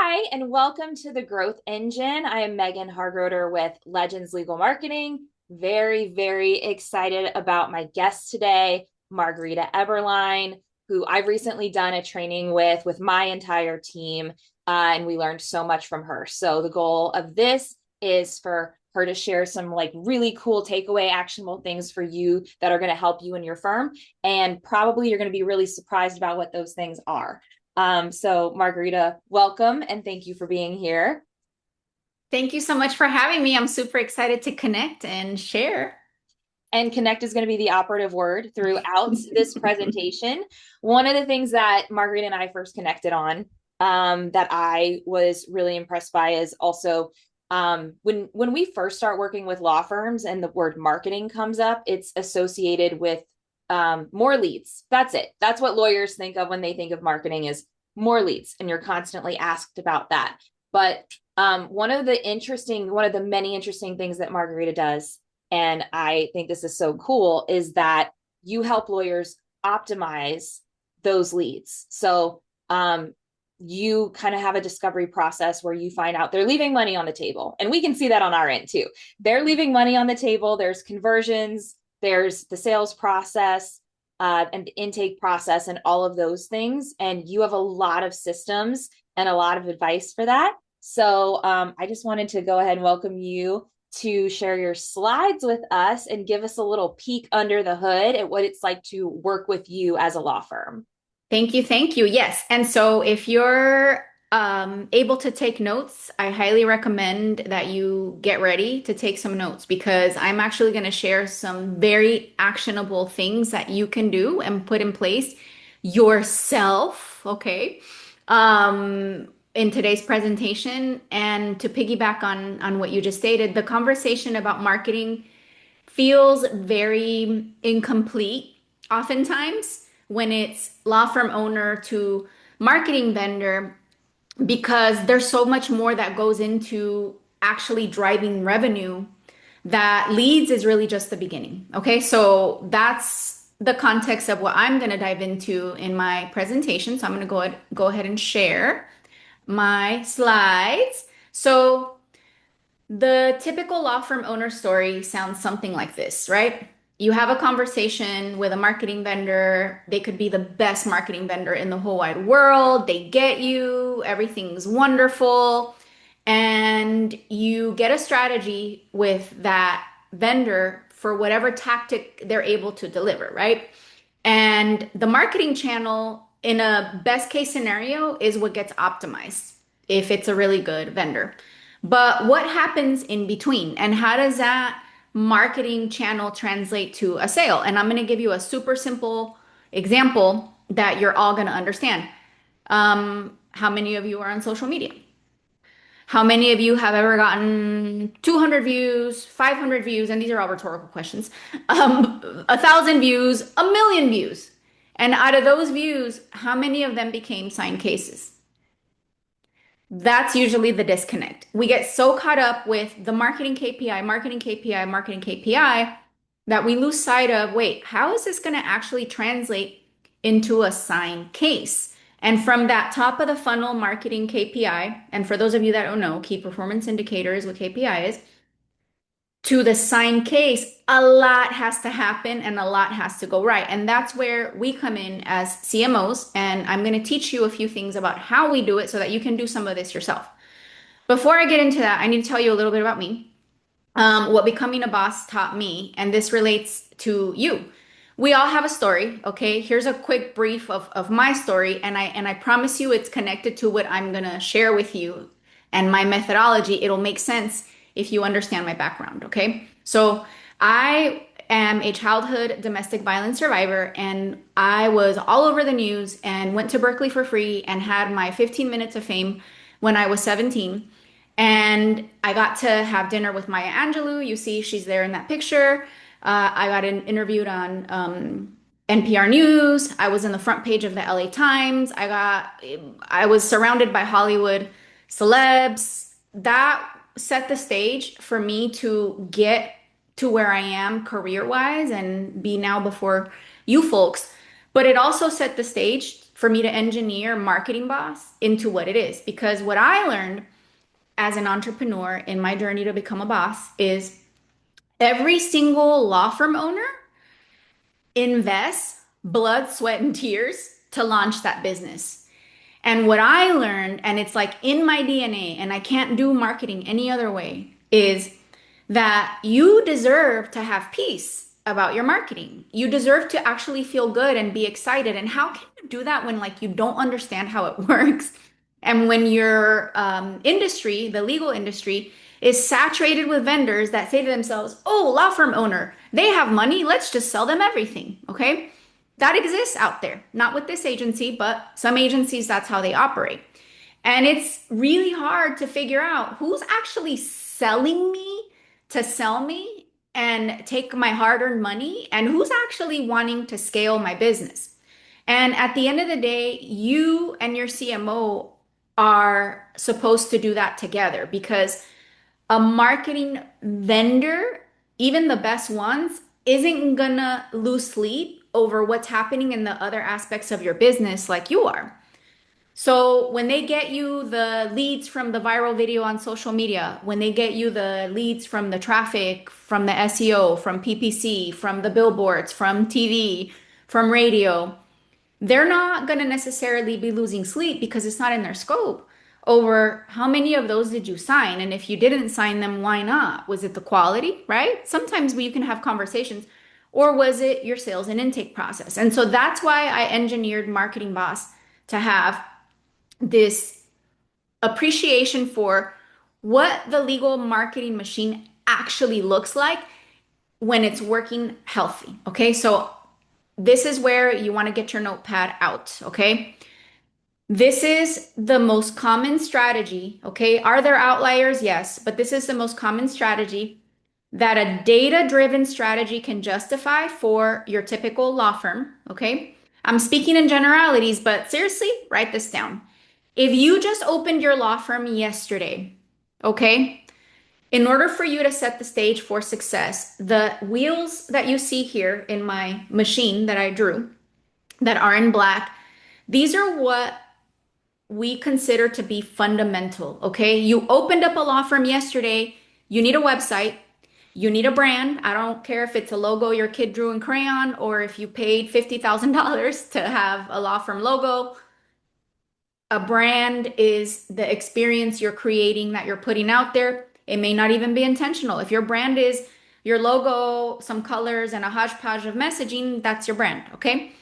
Hi, and welcome to the Growth Engine. I am Megan Hargroder with Legends Legal Marketing. Very excited about my guest today, Margarita Eberline, who I've recently done a training with my entire team, and we learned so much from her. So the goal of this is for her to share some like really cool takeaway actionable things for you that are going to help you and your firm. And probably you're going to be really surprised about what those things are. So Margarita, welcome and thank you for being here. Thank you so much for having me. I'm super excited to connect and share. And connect is going to be the operative word throughout this presentation. One of the things that Margarita and I first connected on, that I was really impressed by is also when we first start working with law firms and the word marketing comes up, it's associated with more leads. That's it. That's what lawyers think of when they think of marketing is more leads, and you're constantly asked about that. But one of the many interesting things that Margarita does, and I think this is so cool, is that you help lawyers optimize those leads. So you kind of have a discovery process where you find out they're leaving money on the table. And we can see that on our end too. They're leaving money on the table. There's conversions, there's the sales process, and the intake process, and all of those things. And you have a lot of systems and a lot of advice for that. So I just wanted to go ahead and welcome you to share your slides with us and give us a little peek under the hood at what it's like to work with you as a law firm. Thank you. Thank you. Yes. And so if you're able to take notes, I highly recommend that you get ready to take some notes because I'm actually going to share some very actionable things that you can do and put in place yourself. Okay. In today's presentation. And to piggyback on what you just stated, the conversation about marketing feels very incomplete oftentimes when it's law firm owner to marketing vendor because there's so much more that goes into actually driving revenue that leads is really just the beginning. Okay, so that's the context of what I'm going to dive into in my presentation. So I'm going to go ahead and share my slides. So the typical law firm owner story sounds something like this, right? You have a conversation with a marketing vendor. They could be the best marketing vendor in the whole wide world. They get you, everything's wonderful. And you get a strategy with that vendor for whatever tactic they're able to deliver, right? And the marketing channel in a best case scenario is what gets optimized if it's a really good vendor. But what happens in between? And how does that marketing channel translate to a sale? And I'm going to give you a super simple example that you're all going to understand. How many of you are on social media? How many of you have ever gotten 200 views, 500 views? And these are all rhetorical questions. 1,000 views, a million views. And out of those views, how many of them became signed cases? That's usually the disconnect. We get so caught up with the marketing KPI, marketing KPI, marketing KPI that we lose sight of, wait, how is this going to actually translate into a signed case? And from that top of the funnel marketing KPI, and for those of you that don't know, key performance indicators, what KPI is, to the signed case, a lot has to happen and a lot has to go right. And that's where we come in as CMOs. And I'm going to teach you a few things about how we do it so that you can do some of this yourself. Before I get into that, I need to tell you a little bit about me, what becoming a boss taught me. And this relates to you. We all have a story, okay? Here's a quick brief of my story. And I promise you it's connected to what I'm going to share with you and my methodology. It'll make sense if you understand my background, okay? So I am a childhood domestic violence survivor, and I was all over the news and went to Berkeley for free and had my 15 minutes of fame when I was 17. And I got to have dinner with Maya Angelou. You see, she's there in that picture. I got interviewed on NPR News. I was in the front page of the LA Times. I was surrounded by Hollywood celebs. That set the stage for me to get to where I am career-wise and be now before you folks. But it also set the stage for me to engineer Marketing Boss into what it is. Because what I learned as an entrepreneur in my journey to become a boss is every single law firm owner invests blood, sweat, and tears to launch that business. And what I learned, and it's like in my DNA, and I can't do marketing any other way, is that you deserve to have peace about your marketing. You deserve to actually feel good and be excited. And how can you do that when like you don't understand how it works? And when your industry, the legal industry, is saturated with vendors that say to themselves, oh, law firm owner, they have money, let's just sell them everything. Okay. That exists out there, not with this agency, but some agencies, that's how they operate. And it's really hard to figure out who's actually selling me to sell me and take my hard-earned money and who's actually wanting to scale my business. And at the end of the day, you and your CMO are supposed to do that together because a marketing vendor, even the best ones, isn't gonna lose sleep over what's happening in the other aspects of your business like you are. So when they get you the leads from the viral video on social media, when they get you the leads from the traffic, from the SEO, from PPC, from the billboards, from TV, from radio, they're not going to necessarily be losing sleep because it's not in their scope over how many of those did you sign? And if you didn't sign them, why not? Was it the quality, right? Sometimes you can have conversations. Or was it your sales and intake process? And so that's why I engineered Marketing Boss to have this appreciation for what the legal marketing machine actually looks like when it's working healthy. Okay, so this is where you want to get your notepad out. Okay, this is the most common strategy. Okay, are there outliers? Yes, but this is the most common strategy that a data-driven strategy can justify for your typical law firm. Okay, I'm speaking in generalities, but seriously, write this down. If you just opened your law firm yesterday, okay, in order for you to set the stage for success, the wheels that you see here in my machine that I drew that are in black, these are what we consider to be fundamental, okay? You opened up a law firm yesterday, you need a website, you need a brand. I don't care if it's a logo your kid drew in crayon or if you paid $50,000 to have a law firm logo. A brand is the experience you're creating that you're putting out there. It may not even be intentional. If your brand is your logo, some colors, and a hodgepodge of messaging, that's your brand, okay?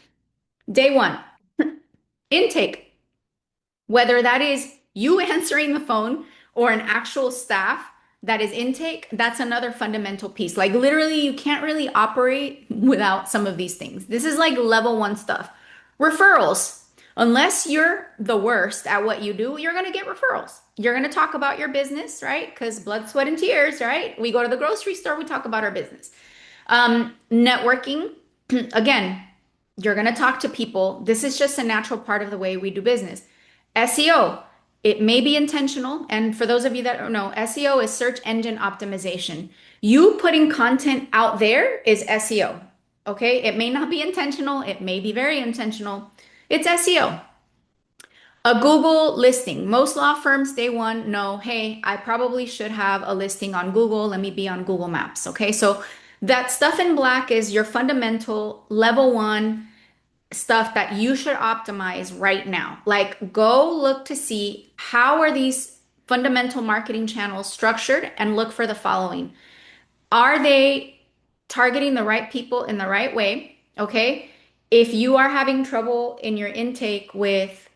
Day one, intake. Whether that is you answering the phone or an actual staff that is intake, that's another fundamental piece. Like literally, you can't really operate without some of these things. This is like level one stuff. Referrals. Unless you're the worst at what you do, you're going to get referrals. You're going to talk about your business, right? Because blood, sweat, and tears, right? We go to the grocery store, we talk about our business. Networking, again, you're going to talk to people. This is just a natural part of the way we do business. SEO, it may be intentional. And for those of you that don't know, SEO is search engine optimization. You putting content out there is SEO. Okay. It may not be intentional. It may be very intentional. It's SEO. A Google listing. Most law firms, day one, know, hey, I probably should have a listing on Google. Let me be on Google Maps. Okay. So that stuff in black is your fundamental level one stuff that you should optimize right now. Like go look to see how are these fundamental marketing channels structured and look for the following. Are they targeting the right people in the right way? Okay. If you are having trouble in your intake with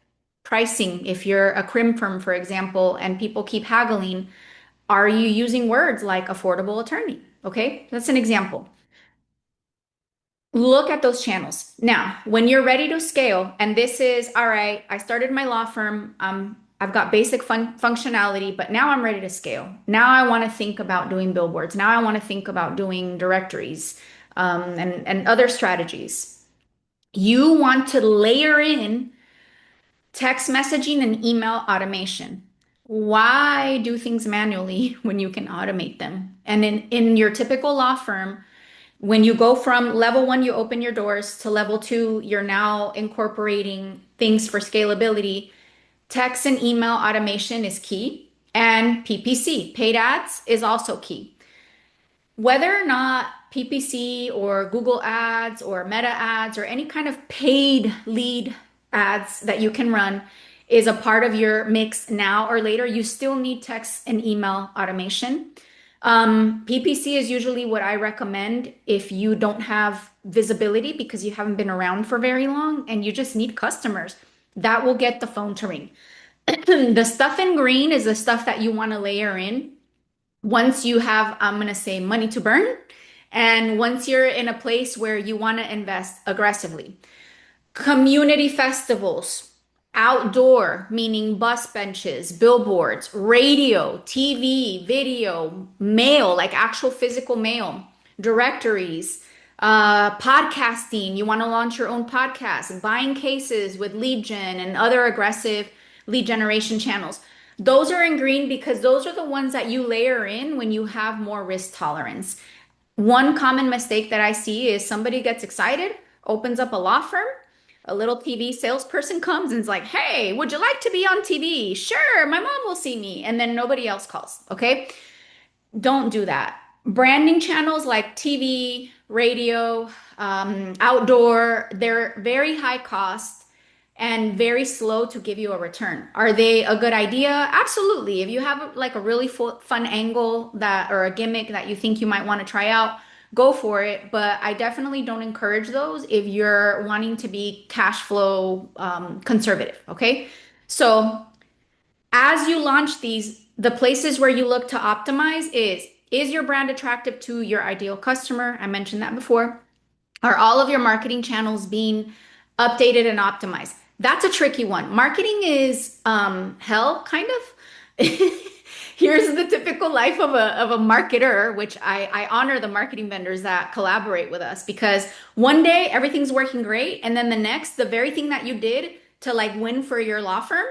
pricing, if you're a crim firm, for example, and people keep haggling, are you using words like affordable attorney? Okay. That's an example. Look at those channels. Now, when you're ready to scale, and this is, all right, I started my law firm. I've got basic functionality, but now I'm ready to scale. Now I want to think about doing billboards. Now I want to think about doing directories, and other strategies. You want to layer in text messaging and email automation. Why do things manually when you can automate them? And in your typical law firm, when you go from level one, you open your doors to level two, you're now incorporating things for scalability, text and email automation is key, and PPC, paid ads, is also key. Whether or not PPC or Google ads or Meta ads or any kind of paid lead ads that you can run is a part of your mix now or later, you still need text and email automation. PPC is usually what I recommend if you don't have visibility because you haven't been around for very long and you just need customers. That will get the phone to ring. The stuff in green is the stuff that you want to layer in once you have, I'm going to say, money to burn, and once you're in a place where you want to invest aggressively. Community festivals, outdoor, meaning bus benches, billboards, radio, TV, video, mail, like actual physical mail, directories, podcasting. You want to launch your own podcast, buying cases with lead gen and other aggressive lead generation channels. Those are in green because those are the ones that you layer in when you have more risk tolerance. One common mistake that I see is somebody gets excited, opens up a law firm, a little TV salesperson comes and is like, hey, would you like to be on TV? Sure, my mom will see me. And then nobody else calls. Okay. Don't do that. Branding channels like TV, radio, outdoor, they're very high cost and very slow to give you a return. Are they a good idea? Absolutely. If you have like a really fun angle that or a gimmick that you think you might want to try out, go for it. But I definitely don't encourage those if you're wanting to be cash flow conservative. Okay. So as you launch these, the places where you look to optimize is your brand attractive to your ideal customer? I mentioned that before. Are all of your marketing channels being updated and optimized? That's a tricky one. Marketing is hell, kind of. Here's the typical life of a marketer, which I honor the marketing vendors that collaborate with us because one day everything's working great, and then the next, the very thing that you did to like win for your law firm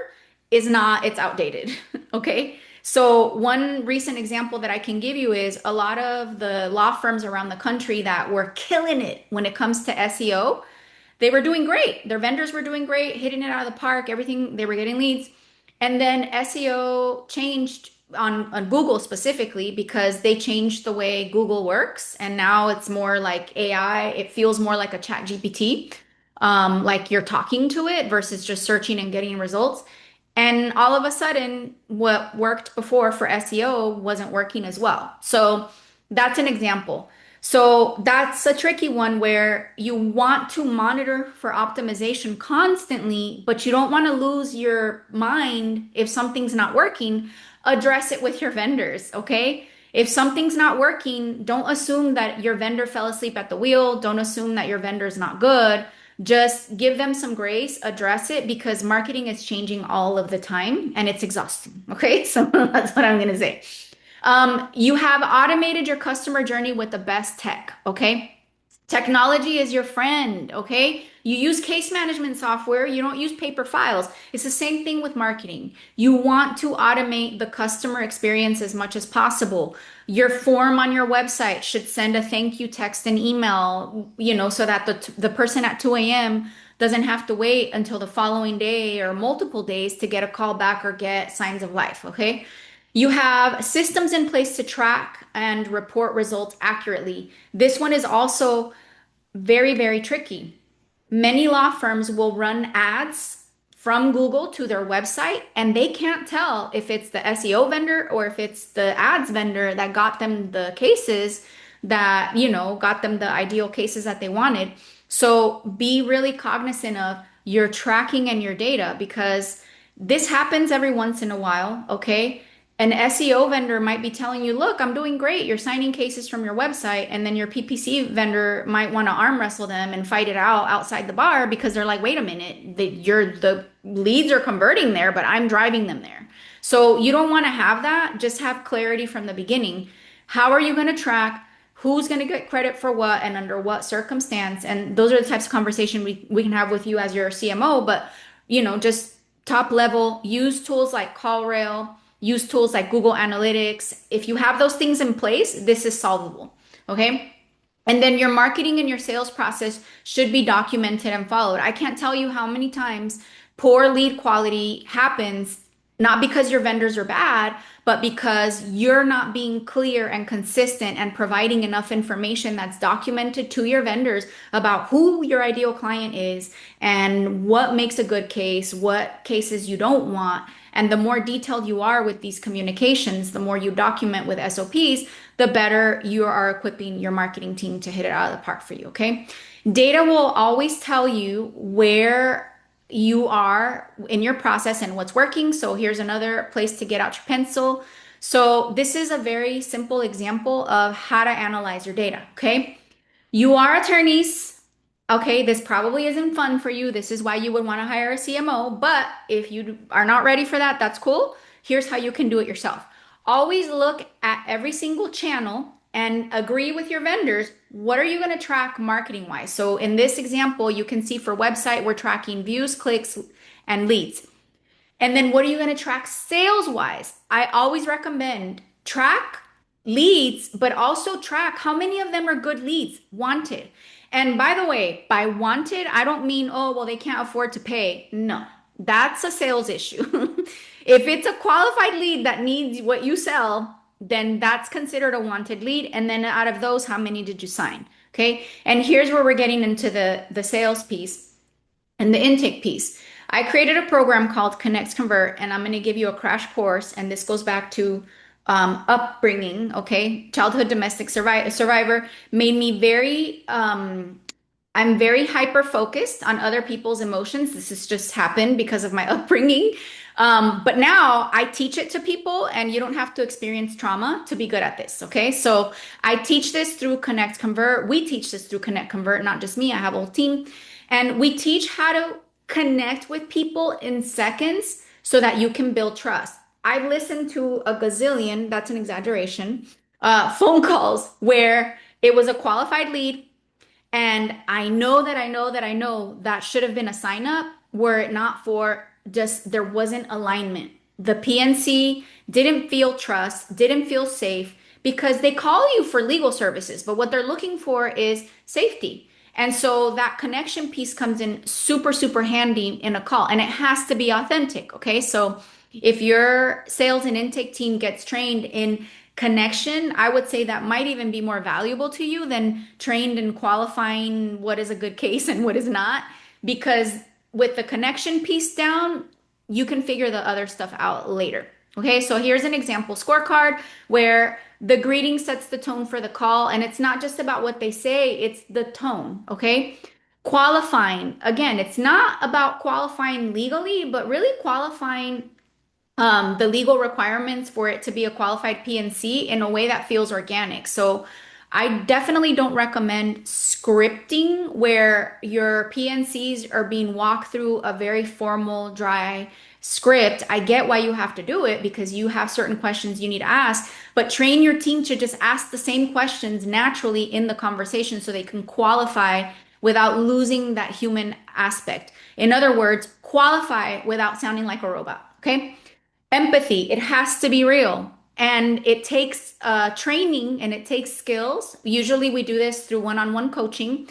is not, it's outdated. Okay. So one recent example that I can give you is a lot of the law firms around the country that were killing it when it comes to SEO. They were doing great. Their vendors were doing great, hitting it out of the park, everything, they were getting leads. And then SEO changed on Google specifically because they changed the way Google works. And now it's more like AI. It feels more like a chat GPT, like you're talking to it versus just searching and getting results. And all of a sudden, what worked before for SEO wasn't working as well. So that's an example. So that's a tricky one where you want to monitor for optimization constantly, but you don't want to lose your mind if something's not working. Address it with your vendors, okay? If something's not working, don't assume that your vendor fell asleep at the wheel. Don't assume that your vendor's not good. Just give them some grace, address it because marketing is changing all of the time and it's exhausting. Okay, so that's what I'm going to say. You have automated your customer journey with the best tech. Okay. Technology is your friend, okay? You use case management software, you don't use paper files. It's the same thing with marketing. You want to automate the customer experience as much as possible. Your form on your website should send a thank you text and email, so that the person at 2 a.m. doesn't have to wait until the following day or multiple days to get a call back or get signs of life, okay? You have systems in place to track and report results accurately. This one is also very, very tricky. Many law firms will run ads from Google to their website, and they can't tell if it's the SEO vendor or if it's the ads vendor that got them the cases that, got them the ideal cases that they wanted. So be really cognizant of your tracking and your data because this happens every once in a while, okay? An SEO vendor might be telling you, look, I'm doing great. You're signing cases from your website. And then your PPC vendor might want to arm wrestle them and fight it out outside the bar because they're like, wait a minute, the leads are converting there, but I'm driving them there. So you don't want to have that. Just have clarity from the beginning. How are you going to track? Who's going to get credit for what and under what circumstance? And those are the types of conversation we can have with you as your CMO. But, just top level, use tools like CallRail. Use tools like Google Analytics. If you have those things in place, this is solvable. Okay. And then your marketing and your sales process should be documented and followed. I can't tell you how many times poor lead quality happens, not because your vendors are bad, but because you're not being clear and consistent and providing enough information that's documented to your vendors about who your ideal client is and what makes a good case, what cases you don't want. And the more detailed you are with these communications, the more you document with SOPs, the better you are equipping your marketing team to hit it out of the park for you. Okay. Data will always tell you where you are in your process and what's working. So here's another place to get out your pencil. So this is a very simple example of how to analyze your data. Okay. You are attorneys. Okay, this probably isn't fun for you. This is why you would want to hire a CMO. But if you are not ready for that, that's cool. Here's how you can do it yourself. Always look at every single channel and agree with your vendors. What are you going to track marketing wise? So in this example, you can see for website, we're tracking views, clicks, and leads. And then what are you going to track sales wise? I always recommend track leads, but also track how many of them are good leads, wanted. And by the way, by wanted, I don't mean, oh, well, they can't afford to pay. No, that's a sales issue. If it's a qualified lead that needs what you sell, then that's considered a wanted lead. And then out of those, how many did you sign? Okay. And here's where we're getting into the sales piece and the intake piece. I created a program called Connect Convert, and I'm going to give you a crash course. And this goes back to upbringing. Okay, childhood domestic survivor made me very. I'm very hyper focused on other people's emotions. This has just happened because of my upbringing. But now I teach it to people, and you don't have to experience trauma to be good at this. Okay. So I teach this through Connect Convert. We teach this through Connect Convert, not just me. I have a whole team. And we teach how to connect with people in seconds so that you can build trust. I've listened to a gazillion, that's an exaggeration, phone calls where it was a qualified lead and I know that should have been a sign up were it not for just there wasn't alignment. The PNC didn't feel trust, didn't feel safe because they call you for legal services, but what they're looking for is safety. And so that connection piece comes in super, super handy in a call and it has to be authentic. Okay. So if your sales and intake team gets trained in connection, I would say that might even be more valuable to you than trained in qualifying what is a good case and what is not. Because with the connection piece down, you can figure the other stuff out later. Okay, so here's an example scorecard where the greeting sets the tone for the call, and it's not just about what they say, it's the tone. Okay, qualifying again, it's not about qualifying legally, but really qualifying the legal requirements for it to be a qualified PNC in a way that feels organic. So I definitely don't recommend scripting where your PNCs are being walked through a very formal, dry script. I get why you have to do it because you have certain questions you need to ask, but train your team to just ask the same questions naturally in the conversation so they can qualify without losing that human aspect. In other words, qualify without sounding like a robot. Okay. Empathy, it has to be real. And it takes training and it takes skills. Usually we do this through one-on-one coaching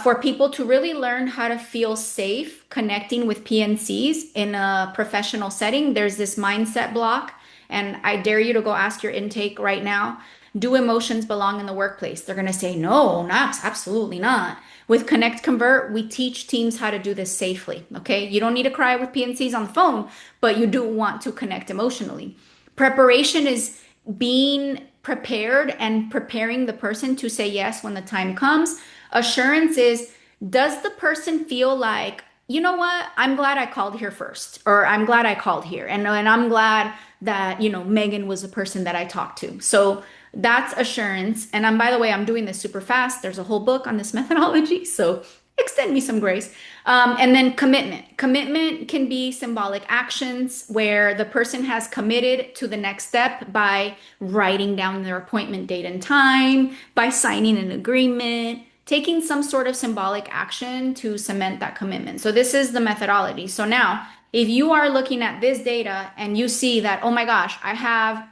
for people to really learn how to feel safe connecting with PNCs in a professional setting. There's this mindset block, and I dare you to go ask your intake right now. Do emotions belong in the workplace? They're going to say, no, not absolutely not. With Connect Convert, we teach teams how to do this safely. Okay. You don't need to cry with PNCs on the phone, but you do want to connect emotionally. Preparation is being prepared and preparing the person to say yes when the time comes. Assurance is, does the person feel like, you know what? I'm glad I called here first, or I'm glad I called here. And I'm glad that, Megan was the person that I talked to. So that's assurance. And by the way, I'm doing this super fast. There's a whole book on this methodology. So extend me some grace. And then commitment. Commitment can be symbolic actions where the person has committed to the next step by writing down their appointment date and time, by signing an agreement, taking some sort of symbolic action to cement that commitment. So this is the methodology. So now, if you are looking at this data and you see that, oh my gosh, I have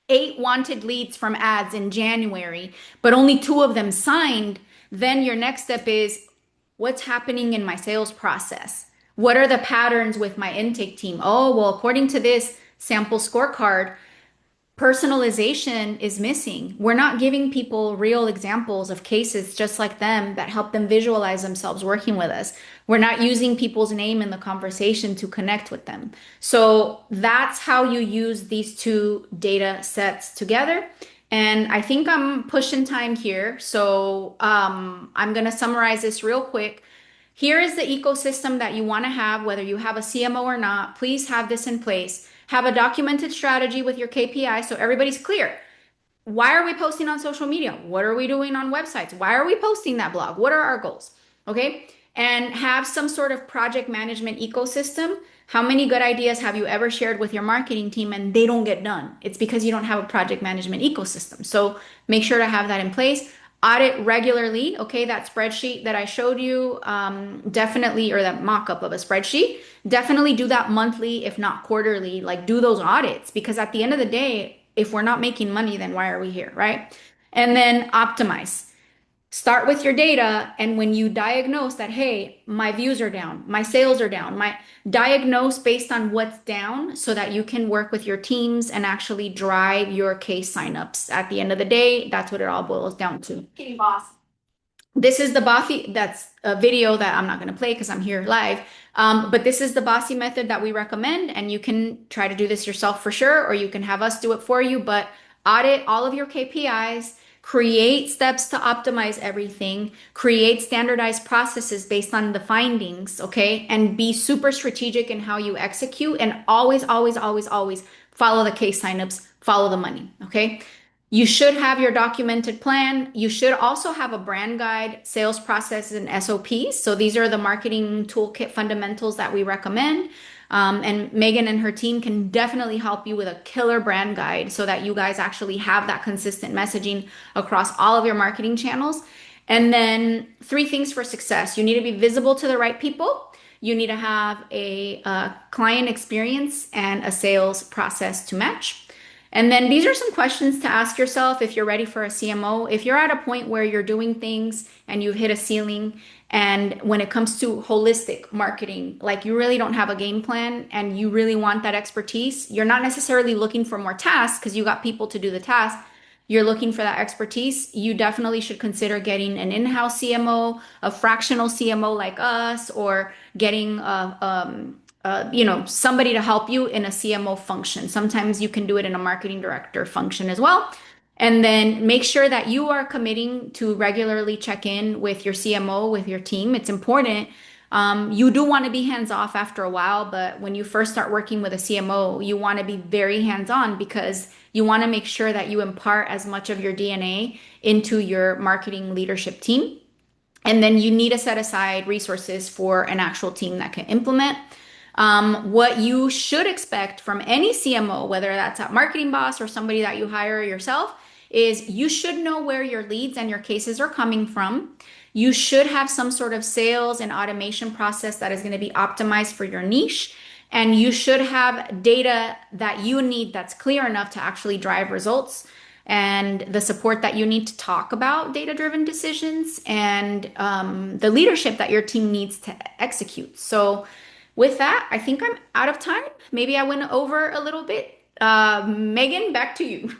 8 wanted leads from ads in January, but only 2 of them signed, then your next step is what's happening in my sales process? What are the patterns with my intake team? Oh, well, according to this sample scorecard, personalization is missing. We're not giving people real examples of cases just like them that help them visualize themselves working with us. We're not using people's name in the conversation to connect with them. So that's how you use these two data sets together. And I think I'm pushing time here. So I'm going to summarize this real quick. Here is the ecosystem that you want to have, whether you have a CMO or not. Please have this in place. Have a documented strategy with your KPI so everybody's clear. Why are we posting on social media? What are we doing on websites? Why are we posting that blog? What are our goals? Okay. And have some sort of project management ecosystem. How many good ideas have you ever shared with your marketing team and they don't get done? It's because you don't have a project management ecosystem. So make sure to have that in place. Audit regularly. Okay. That spreadsheet that I showed you, definitely, or that mock up of a spreadsheet, definitely do that monthly, if not quarterly. Like do those audits because at the end of the day, if we're not making money, then why are we here, right? And then optimize. Start with your data. And when you diagnose that, hey, my views are down, my sales are down, my diagnose based on what's down so that you can work with your teams and actually drive your case signups. At the end of the day, that's what it all boils down to. Okay, boss. This is the Bossy, that's a video that I'm not going to play because I'm here live. But this is the Bossy method that we recommend, and you can try to do this yourself for sure, or you can have us do it for you. But audit all of your KPIs, create steps to optimize everything, create standardized processes based on the findings, okay? And be super strategic in how you execute, and always, always, always, always follow the case signups, follow the money, okay? You should have your documented plan. You should also have a brand guide, sales processes, and SOPs. So these are the marketing toolkit fundamentals that we recommend. And Megan and her team can definitely help you with a killer brand guide so that you guys actually have that consistent messaging across all of your marketing channels. And then 3 things for success. You need to be visible to the right people. You need to have a client experience and a sales process to match. And then these are some questions to ask yourself if you're ready for a CMO. If you're at a point where you're doing things and you've hit a ceiling, and when it comes to holistic marketing, like you really don't have a game plan and you really want that expertise, you're not necessarily looking for more tasks because you got people to do the task. You're looking for that expertise. You definitely should consider getting an in-house CMO, a fractional CMO like us, or getting somebody to help you in a CMO function. Sometimes you can do it in a marketing director function as well. And then make sure that you are committing to regularly check in with your CMO, with your team. It's important. You do want to be hands off after a while, but when you first start working with a CMO, you want to be very hands on because you want to make sure that you impart as much of your DNA into your marketing leadership team. And then you need to set aside resources for an actual team that can implement. What you should expect from any CMO, whether that's a marketing boss or somebody that you hire yourself, is you should know where your leads and your cases are coming from. You should have some sort of sales and automation process that is going to be optimized for your niche. And you should have data that you need that's clear enough to actually drive results and the support that you need to talk about data-driven decisions and the leadership that your team needs to execute. So with that, I think I'm out of time. Maybe I went over a little bit. Megan, back to you.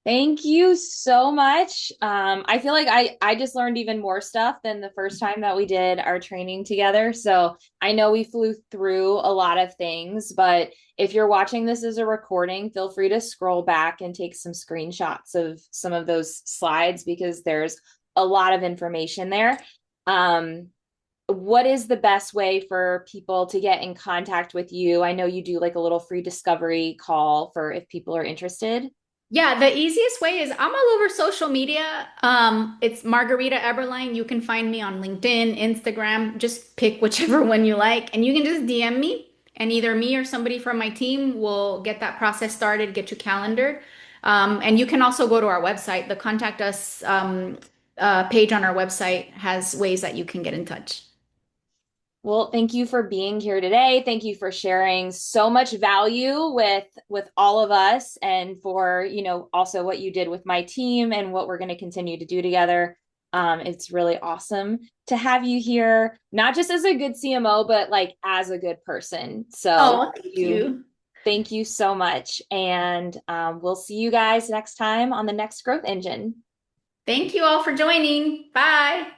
Thank you so much. I feel like I just learned even more stuff than the first time that we did our training together. So I know we flew through a lot of things, but if you're watching this as a recording, feel free to scroll back and take some screenshots of some of those slides because there's a lot of information there. What is the best way for people to get in contact with you? I know you do like a little free discovery call for if people are interested. Yeah, the easiest way is I'm all over social media. It's Margarita Eberline. You can find me on LinkedIn, Instagram. Just pick whichever one you like, and you can just DM me, and either me or somebody from my team will get that process started, get you calendared. And you can also go to our website. The contact us page on our website has ways that you can get in touch. Well, thank you for being here today. Thank you for sharing so much value with all of us and for, also what you did with my team and what we're going to continue to do together. It's really awesome to have you here, not just as a good CMO, but like as a good person. So Oh, thank you. thank you so much. And we'll see you guys next time on the next Growth Engine. Thank you all for joining. Bye.